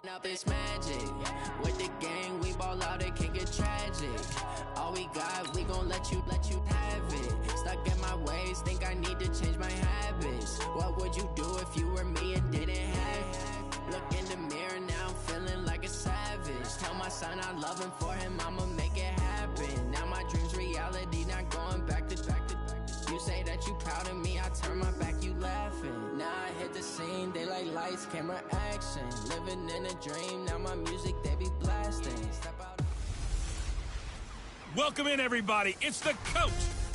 Up it's magic. With the gang, we ball out, it can get tragic. All we got, we gon' let you have it. Stuck in my ways, think I need to change my habits. What would you do if you were me and didn't have it? Look in the mirror, now I'm feeling like a savage. Tell my son I love him, for him I'ma make it happen. Now my dream's reality, not going back to. You say that you proud of me, I turn my back, you laughing. Now I hit the scene, they like lights, camera, action. Living in a dream, now my music, they be blasting. Step out. Welcome in, everybody. It's the coach.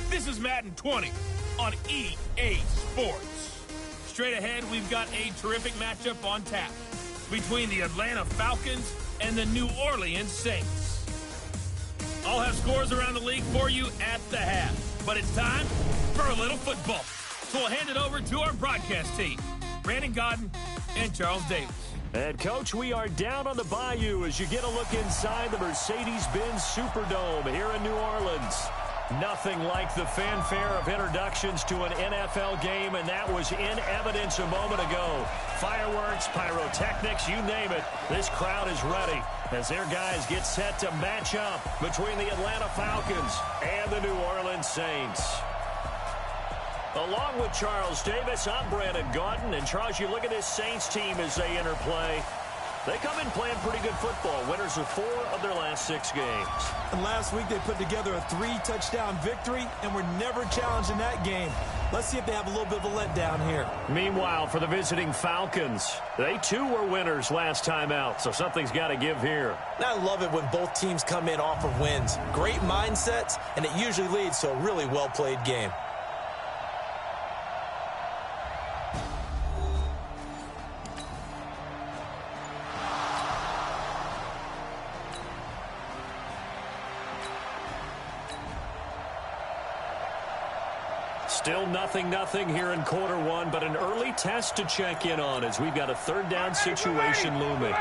This is Madden 20 on EA Sports. Straight ahead, we've got a terrific matchup on tap between the Atlanta Falcons and the New Orleans Saints. I'll have scores around the league for you at the half. But it's time for a little football. So we'll hand it over to our broadcast team, Brandon Godden and Charles Davis. And, Coach, we are down on the Bayou as you get a look inside the Mercedes-Benz Superdome here in New Orleans. Nothing like the fanfare of introductions to an NFL game, and that was in evidence a moment ago. Fireworks, pyrotechnics, you name it. This crowd is ready as their guys get set to match up between the Atlanta Falcons and the New Orleans Saints. Along with Charles Davis, I'm Brandon Godden. And, Charles, you look at this Saints team as they enter play. They come in playing pretty good football. Winners of 4 of their last 6 games. And last week they put together a 3-touchdown victory and were never challenged in that game. Let's see if they have a little bit of a letdown here. Meanwhile, for the visiting Falcons, they too were winners last time out, so something's got to give here. And I love it when both teams come in off of wins. Great mindsets, and it usually leads to a really well-played game. Still nothing here in quarter one, but an early test to check in on as we've got a 3rd down situation looming.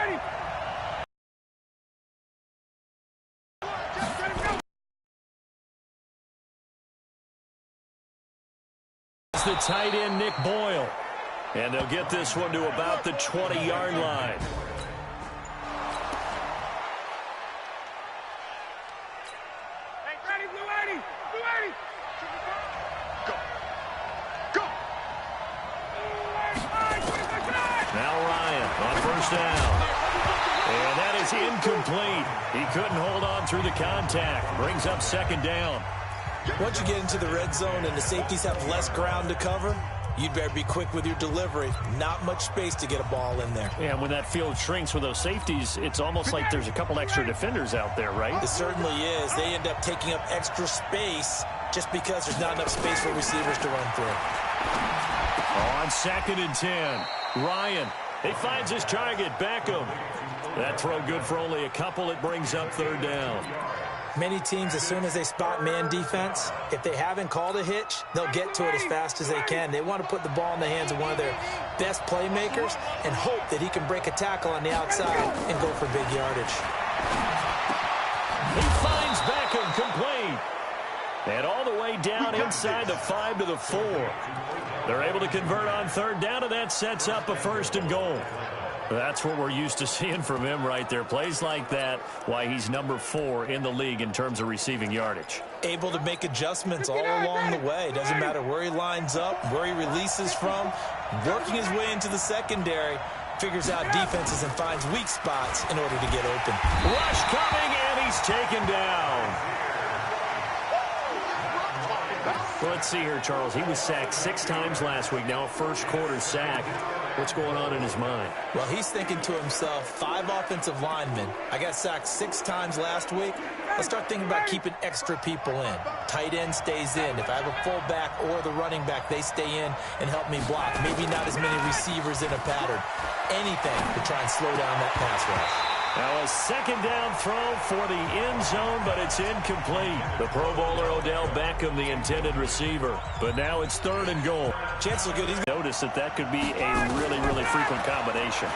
It's the tight end, Nick Boyle. And they'll get this one to about the 20-yard line. Down. And that is incomplete. He couldn't hold on through the contact. Brings up 2nd down. Once you get into the red zone and the safeties have less ground to cover, you'd better be quick with your delivery. Not much space to get a ball in there. Yeah, when that field shrinks with those safeties, it's almost like there's a couple extra defenders out there, right? It certainly is. They end up taking up extra space just because there's not enough space for receivers to run through. On 2nd and 10, Ryan. He finds his target, Beckham. That throw good for only a couple. It brings up 3rd down. Many teams, as soon as they spot man defense, if they haven't called a hitch, they'll get to it as fast as they can. They want to put the ball in the hands of one of their best playmakers and hope that he can break a tackle on the outside and go for big yardage. He finds Beckham complete. And all the way down inside the 5 to the 4. They're able to convert on 3rd down, and that sets up a 1st and goal. That's what we're used to seeing from him right there. Plays like that, why he's number 4 in the league in terms of receiving yardage. Able to make adjustments all along the way. Doesn't matter where he lines up, where he releases from. Working his way into the secondary, figures out defenses and finds weak spots in order to get open. Rush coming, and he's taken down. Let's see here, Charles. He was sacked 6 times last week. Now a first-quarter sack. What's going on in his mind? Well, he's thinking to himself, 5 offensive linemen. I got sacked 6 times last week. Let's start thinking about keeping extra people in. Tight end stays in. If I have a fullback or the running back, they stay in and help me block. Maybe not as many receivers in a pattern. Anything to try and slow down that pass rush. Now a 2nd down throw for the end zone, but it's incomplete. The Pro Bowler Odell Beckham, the intended receiver. But now it's 3rd and goal. Chances are good. Notice that could be a really frequent combination.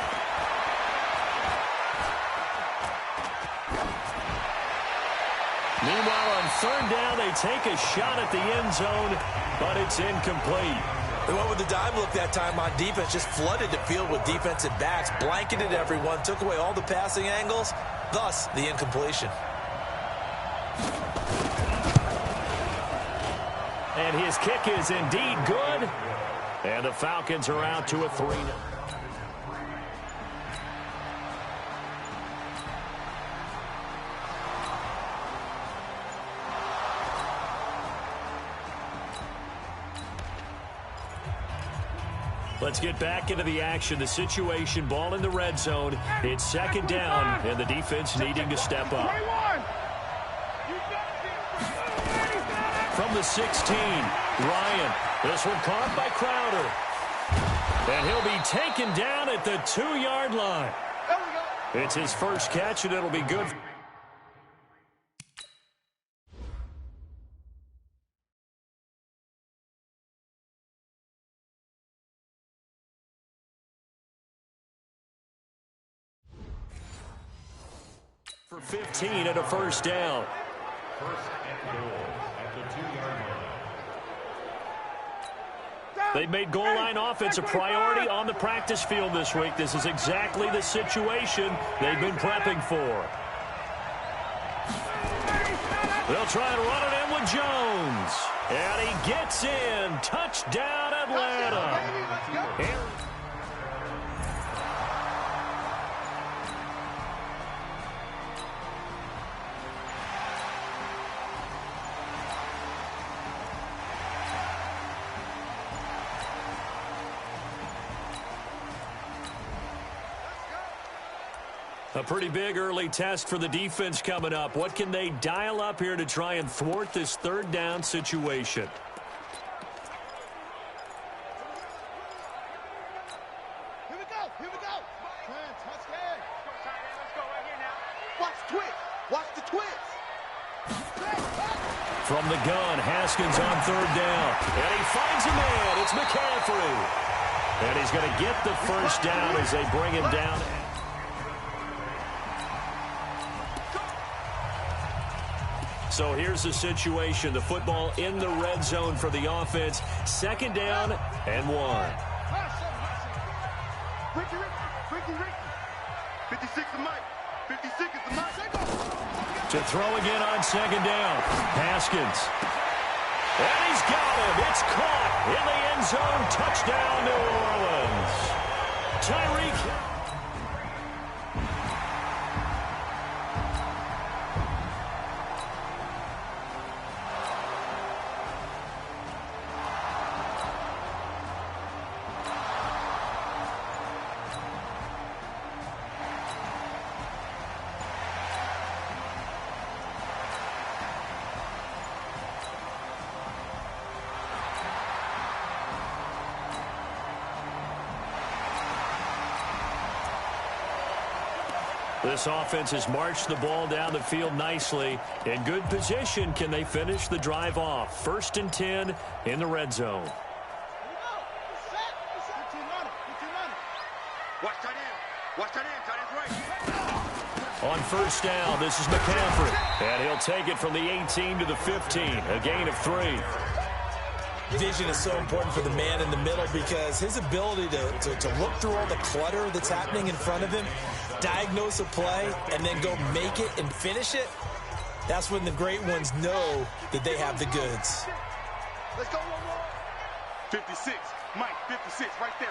Meanwhile, on 3rd down, they take a shot at the end zone, but it's incomplete. They went with the dime look that time on defense, just flooded the field with defensive backs, blanketed everyone, took away all the passing angles, thus the incompletion. And his kick is indeed good. And the Falcons are out to a 3-0. Let's get back into the action. The situation, ball in the red zone. It's second down, and the defense needing to step up. From the 16, Ryan. This one caught by Crowder. And he'll be taken down at the 2-yard line. It's his first catch, and it'll be good. For 15 and a first down. First and goal at the 2-yard line. They've made goal line offense a priority on the practice field this week. This is exactly the situation they've been prepping for. They'll try and run it in with Jones. And he gets in. Touchdown, Atlanta. A pretty big early test for the defense coming up. What can they dial up here to try and thwart this third down situation? Here we go. Touchdown. Let's go right here now. Watch the twist. Watch the twist. From the gun, Haskins on third down. And he finds a man. It's McCaffrey. And he's going to get the first down as they bring him down. So here's the situation. The football in the red zone for the offense. Second down and 1. Ricky. 56 is Mike. 56 is the Mike. To throw again on second down. Haskins. And he's got him. It's caught in the end zone. Touchdown, New Orleans. Tyreek. This offense has marched the ball down the field nicely. In good position, can they finish the drive off? 1st and 10 in the red zone. Watch tight end. Right. On first down, this is McCaffrey. And he'll take it from the 18 to the 15. A gain of 3. Vision is so important for the man in the middle because his ability to look through all the clutter that's happening in front of him, diagnose a play, and then go make it and finish it, that's when the great ones know that they have the goods. Let's go, 56. Mike, 56, right there.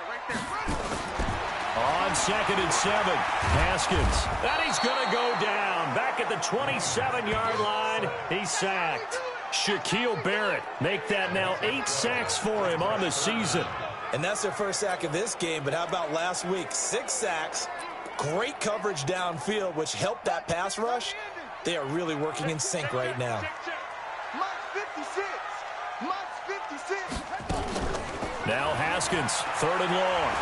On 2nd and 7, Haskins. And he's going to go down. Back at the 27-yard line, he's sacked. Shaquille Barrett make that now 8 sacks for him on the season. And that's their first sack of this game, but how about last week? 6 sacks, great coverage downfield, which helped that pass rush. They are really working in sync right now. Mike's 56. Now Haskins, 3rd and long.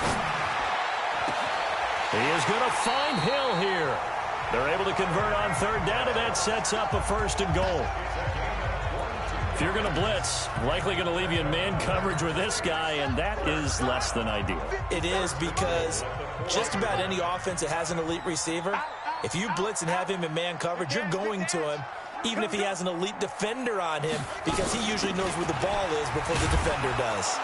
He is going to find Hill here. They're able to convert on 3rd down, and that sets up a 1st and goal. If you're going to blitz, likely going to leave you in man coverage with this guy, and that is less than ideal. It is because just about any offense that has an elite receiver, if you blitz and have him in man coverage, you're going to him, even if he has an elite defender on him, because he usually knows where the ball is before the defender does.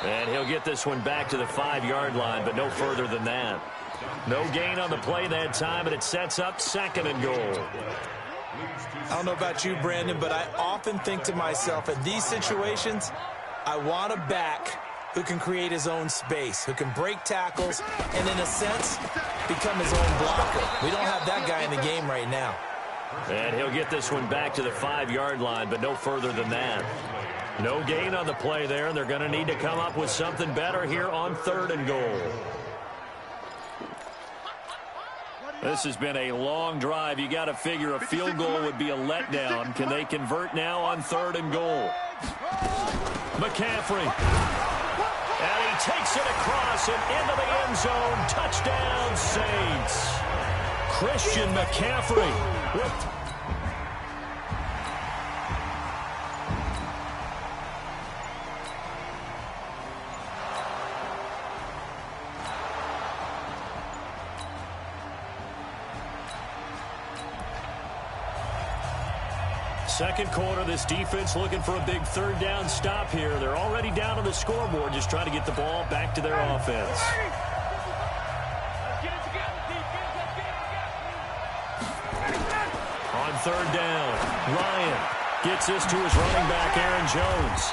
And he'll get this one back to the 5-yard line, but no further than that. No gain on the play that time, and it sets up 2nd and goal. I don't know about you, Brandon, but I often think to myself, in these situations, I want a back who can create his own space, who can break tackles, and in a sense, become his own blocker. We don't have that guy in the game right now. And he'll get this one back to the 5-yard line, but no further than that. No gain on the play there, and they're going to need to come up with something better here on 3rd and goal. This has been a long drive. You got to figure a field goal would be a letdown. Can they convert now on 3rd and goal? McCaffrey. And he takes it across and into the end zone. Touchdown, Saints. Christian McCaffrey with... Second quarter, this defense looking for a big 3rd down stop here. They're already down on the scoreboard, just trying to get the ball back to their offense. On 3rd down, Ryan gets this to his running back, Aaron Jones.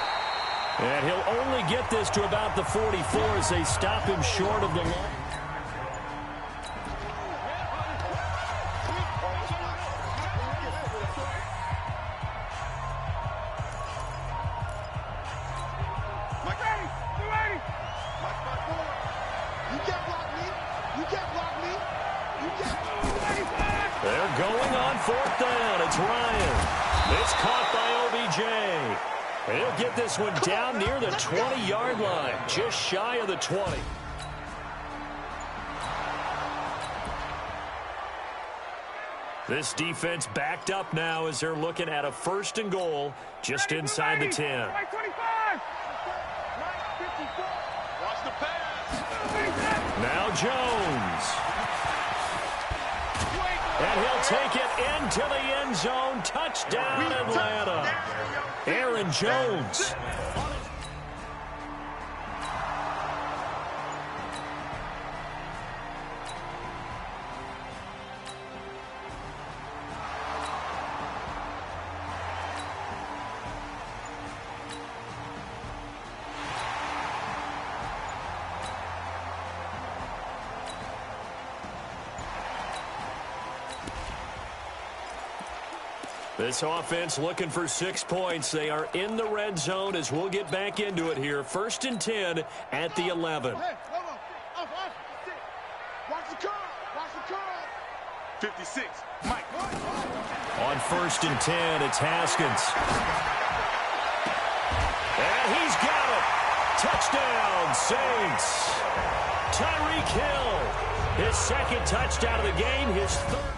And he'll only get this to about the 44 as they stop him short of the line. They're going on 4th down. It's Ryan. It's caught by OBJ. He'll get this one down near the 20-yard line, just shy of the 20. This defense backed up now as they're looking at a 1st and goal just inside the 10. Now Jones. And he'll take it into the end zone. Touchdown, Atlanta. Aaron Jones. This offense looking for 6 points. They are in the red zone as we'll get back into it here. 1st and 10 at the 11. Hey, watch the curl. Watch the curl. 56. Mike. On 1st and 10, it's Haskins. And he's got it. Touchdown, Saints. Tyreek Hill. His 2nd touchdown of the game, his 3rd.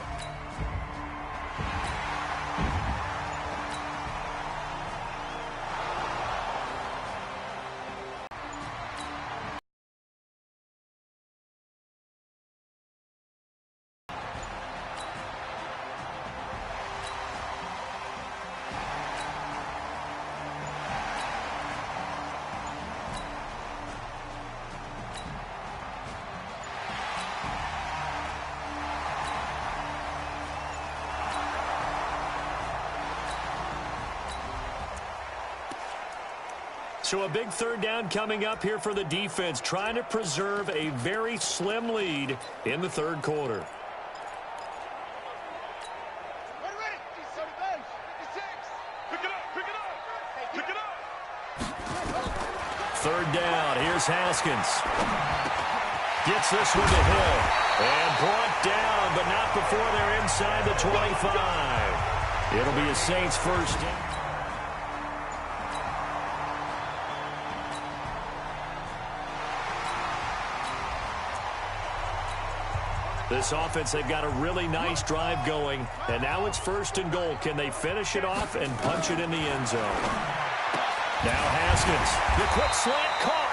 So a big 3rd down coming up here for the defense, trying to preserve a very slim lead in the 3rd quarter. Third down, here's Haskins. Gets this one to Hill. And brought down, but not before they're inside the 25. It'll be a Saints 1st down. This offense, they've got a really nice drive going, and now it's 1st and goal. Can they finish it off and punch it in the end zone? Now Haskins, the quick slant caught.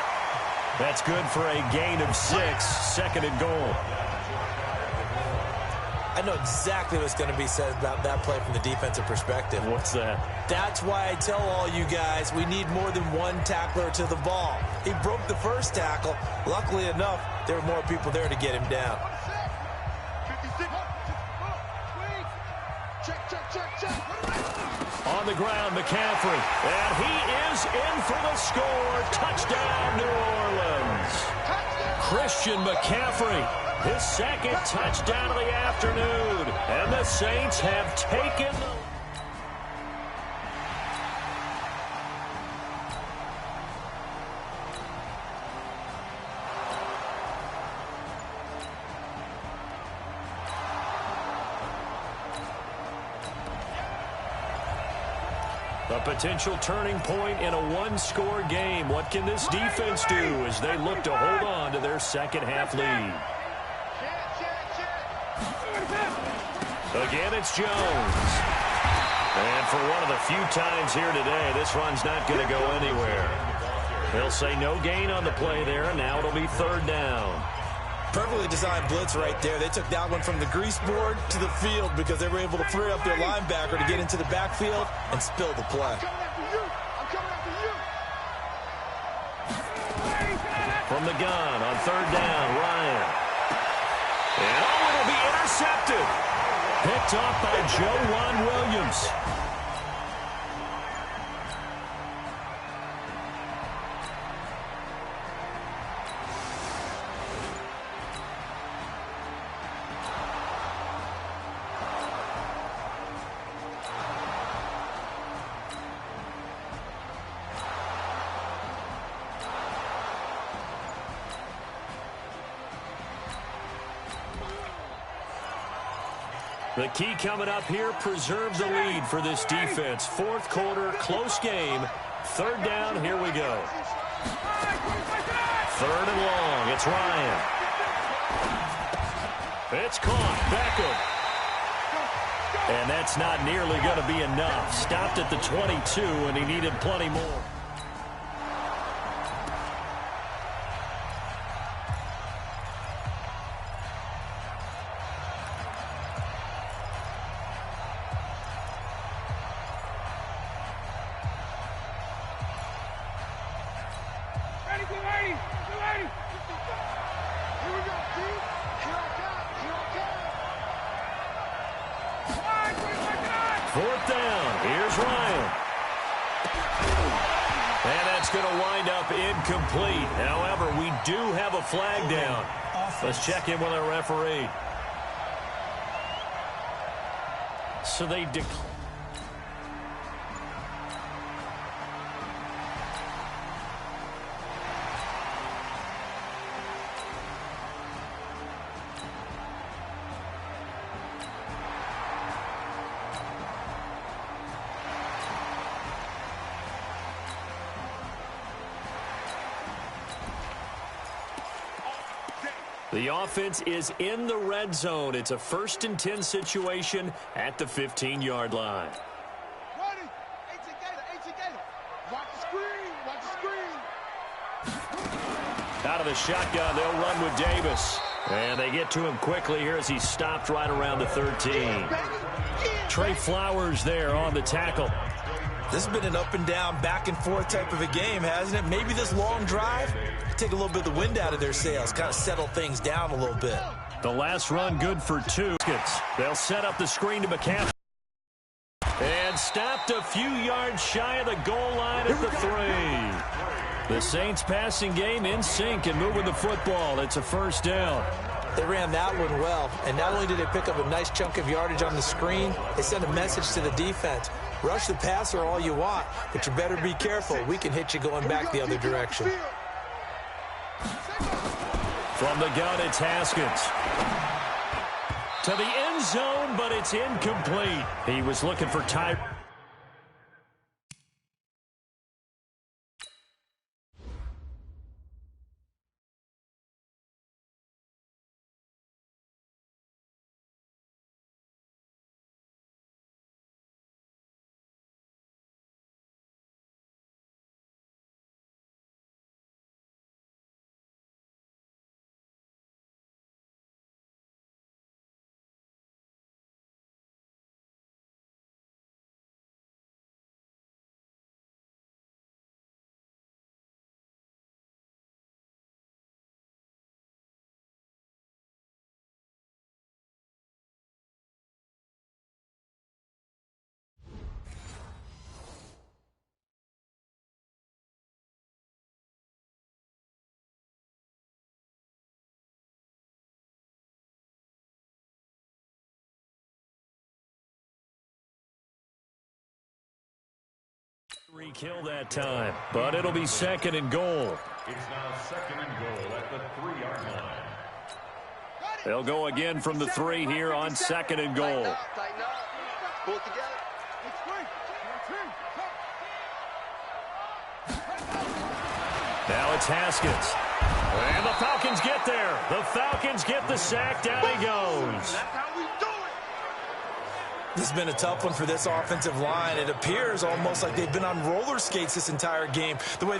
That's good for a gain of 6, 2nd and goal. I know exactly what's going to be said about that play from the defensive perspective. What's that? That's why I tell all you guys we need more than one tackler to the ball. He broke the first tackle. Luckily enough, there were more people there to get him down. On the ground, McCaffrey. And he is in for the score. Touchdown, New Orleans. Christian McCaffrey, his second touchdown of the afternoon. And the Saints have taken a potential turning point in a one-score game. What can this defense do as they look to hold on to their second-half lead? Again, it's Jones. And for one of the few times here today, this run's not going to go anywhere. They'll say no gain on the play there, and now it'll be third down. Perfectly designed blitz right there. They took that one from the grease board to the field because they were able to free up their linebacker to get into the backfield and spill the play. From the gun on third down, Ryan. And it'll be intercepted. Picked off by Joe Williams. The key coming up here, preserve the lead for this defense. Fourth quarter, close game. Third down, here we go. Third and long, it's Ryan. It's caught, Beckham. And that's not nearly going to be enough. Stopped at the 22, and he needed plenty more. Fourth down. Here's Ryan. And that's going to wind up incomplete. However, we do have a flag down. Let's check in with our referee. So they declare. The offense is in the red zone. It's a 1st and 10 situation at the 15-yard line. Ready? 18 Gator. Watch the screen. Out of the shotgun, they'll run with Davis. And they get to him quickly here as he's stopped right around the 13. Trey Flowers there on the tackle. This has been an up and down, back and forth type of a game, hasn't it? Maybe this long drive take a little bit of the wind out of their sails, kind of settle things down a little bit. The last run good for 2. They'll set up the screen to McCaffrey. And stopped a few yards shy of the goal line at the 3. The Saints passing game in sync and moving the football. It's a first down. They ran that one well, and not only did they pick up a nice chunk of yardage on the screen, they sent a message to the defense. Rush the passer all you want, but you better be careful. We can hit you going back the other direction. From the gun, it's Haskins. To the end zone, but it's incomplete. He was looking for Ty. Free kill that time, but it'll be second and goal. It's now second and goal at the 3-yard line. They'll go again from the 3 here on second and goal. Tighten up. Pull it together. Now it's Haskins. And the Falcons get there. The Falcons get the sack. Down he goes. That's how we do it. This has been a tough one for this offensive line. It appears almost like they've been on roller skates this entire game. The way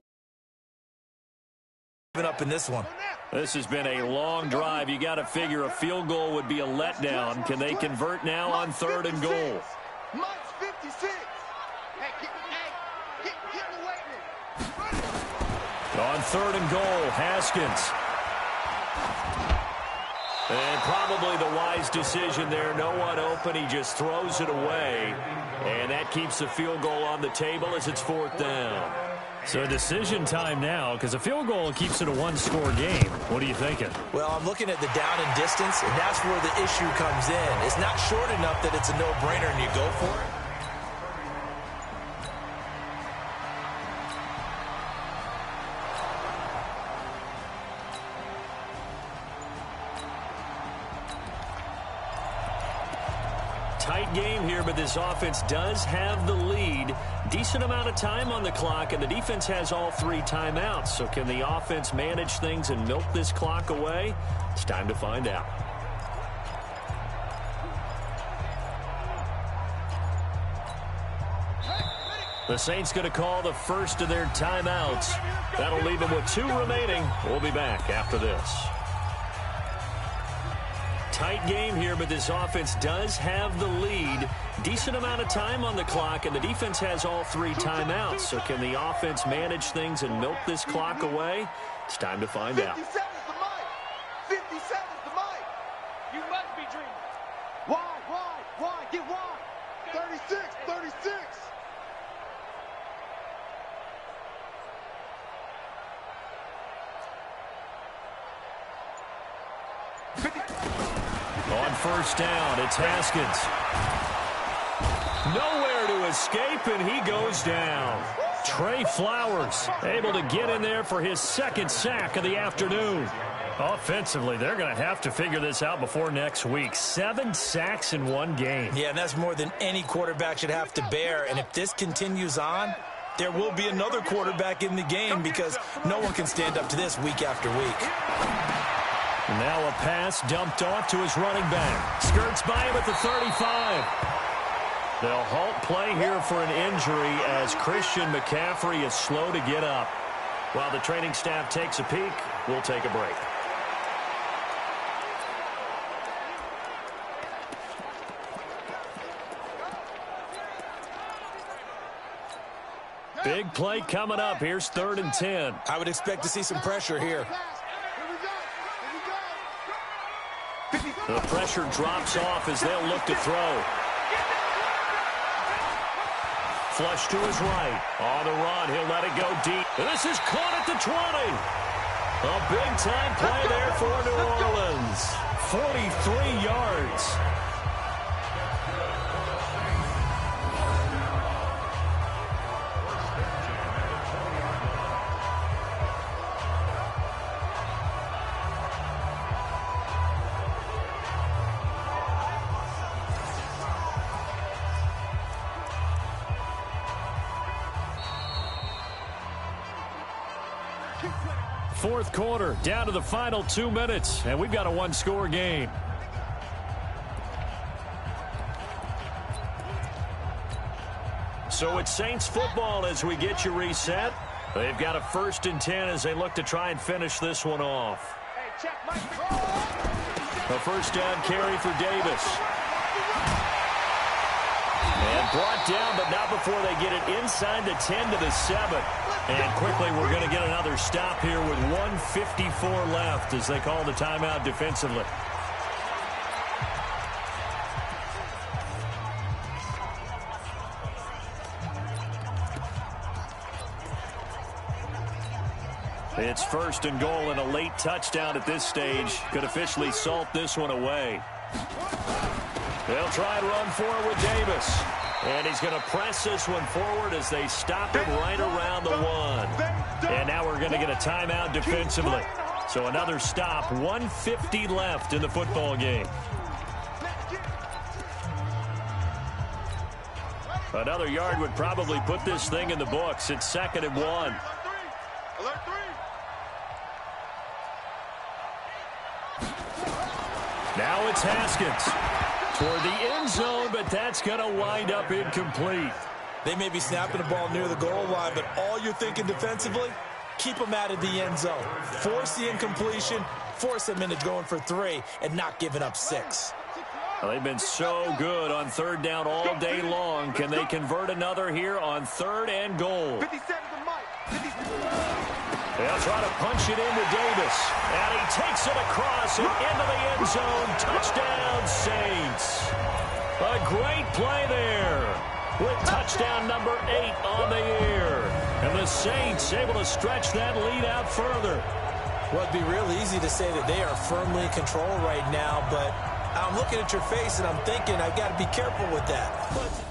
they've been up in this one. This has been a long drive. You got to figure a field goal would be a letdown. Can they convert now on 3rd and goal? Mike's 56. Hey, get away from me. On 3rd and goal, Haskins. And probably the wise decision there. No one open. He just throws it away. And that keeps the field goal on the table as it's 4th down. So decision time now, because a field goal keeps it a one-score game. What are you thinking? Well, I'm looking at the down and distance, and that's where the issue comes in. It's not short enough that it's a no-brainer and you go for it. Tight game here, but this offense does have the lead. Decent amount of time on the clock, and the defense has all 3 timeouts. So can the offense manage things and milk this clock away? It's time to find out. The Saints going to call the first of their timeouts. That'll leave them with 2 remaining. We'll be back after this. Tight game here, but this offense does have the lead. Decent amount of time on the clock, and the defense has all 3 timeouts. So can the offense manage things and milk this clock away? It's time to find out. 57's the mic. 57's the mic. You must be dreaming. Why? Get wide. 36. On 1st down, it's Haskins. Nowhere to escape, and he goes down. Trey Flowers able to get in there for his 2nd sack of the afternoon. Offensively, they're going to have to figure this out before next week. 7 sacks in 1 game. Yeah, and that's more than any quarterback should have to bear. And if this continues on, there will be another quarterback in the game because no one can stand up to this week after week. Now a pass dumped off to his running back. Skirts by him at the 35. They'll halt play here for an injury as Christian McCaffrey is slow to get up. While the training staff takes a peek, we'll take a break. Big play coming up. Here's 3rd and 10. I would expect to see some pressure here. The pressure drops off as they'll look to throw. Flush to his right. On the run, he'll let it go deep. This is caught at the 20. A big-time play there for New Orleans. 43 yards. Fourth quarter, down to the final 2 minutes, and we've got a 1-score game. So it's Saints football as we get you reset. They've got a 1st and 10 as they look to try and finish this one off. A 1st down carry for Davis. And brought down, but not before they get it inside the 10 to the 7. And quickly, we're going to get another stop here with 1:54 left as they call the timeout defensively. It's 1st and goal and a late touchdown at this stage. Could officially salt this one away. They'll try and run for it with Davis. And he's going to press this one forward as they stop him right around the 1. And now we're going to get a timeout defensively. So another stop, 1:50 left in the football game. Another yard would probably put this thing in the books. It's 2nd and 1. Now it's Haskins toward the end zone, but that's going to wind up incomplete. They may be snapping the ball near the goal line, but all you're thinking defensively, keep them out of the end zone. Force the incompletion, force them into going for 3, and not giving up 6. Well, they've been so good on 3rd down all day long. Can they convert another here on 3rd and goal? They'll try to punch it into Davis. And he takes it across and into the end zone. Touchdown, Saints. A great play there with touchdown number 8 on the year. And the Saints able to stretch that lead out further. Well, it'd be real easy to say that they are firmly in control right now, but I'm looking at your face and I'm thinking I've got to be careful with that.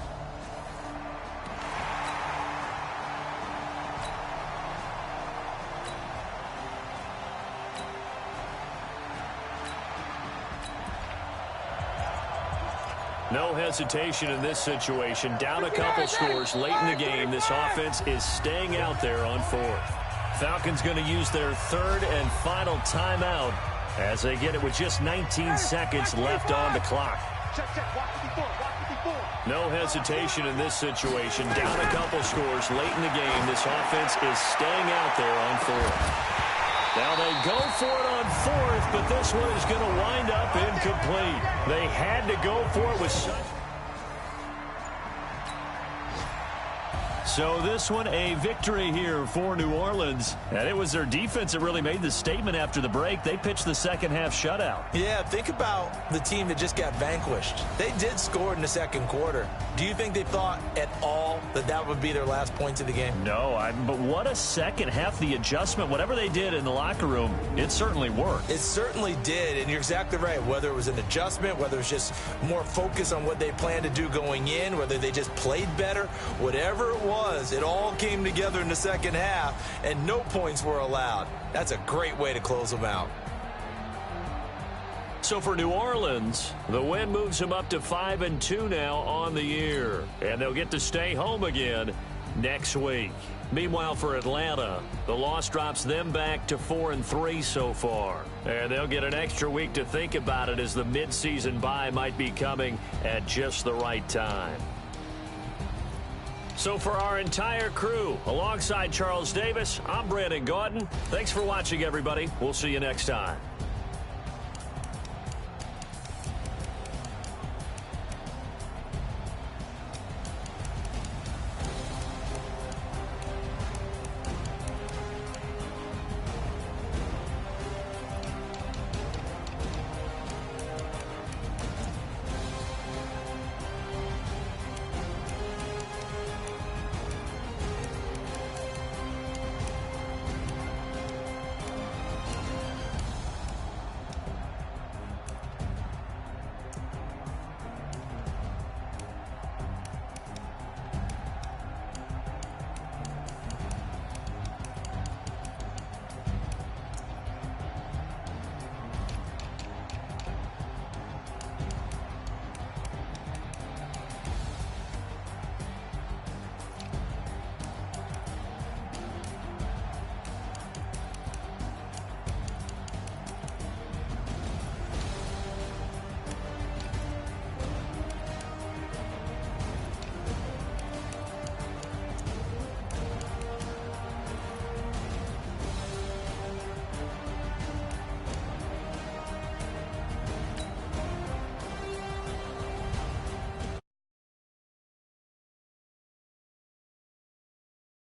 No hesitation in this situation. Down a couple scores late in the game. This offense is staying out there on 4th. Falcons going to use their 3rd and final timeout as they get it with just 19 seconds left on the clock. No hesitation in this situation. Down a couple scores late in the game. This offense is staying out there on 4th. Now they go for it on 4th, but this one is going to wind up incomplete. They had to go for it with such... So this one a victory here for New Orleans. And it was their defense that really made the statement after the break. They pitched the second half shutout. Yeah, think about the team that just got vanquished. They did score in the 2nd quarter. Do you think they thought at all that that would be their last points of the game? No, but what a second half. The adjustment, whatever they did in the locker room, it certainly worked. It certainly did, and you're exactly right. Whether it was an adjustment, whether it was just more focus on what they planned to do going in, whether they just played better, whatever it was, it all came together in the second half, and no points were allowed. That's a great way to close them out. So for New Orleans, the win moves them up to 5-2 now on the year. And they'll get to stay home again next week. Meanwhile, for Atlanta, the loss drops them back to 4-3 so far. And they'll get an extra week to think about it as the midseason bye might be coming at just the right time. So for our entire crew, alongside Charles Davis, I'm Brandon Gaudin. Thanks for watching, everybody. We'll see you next time.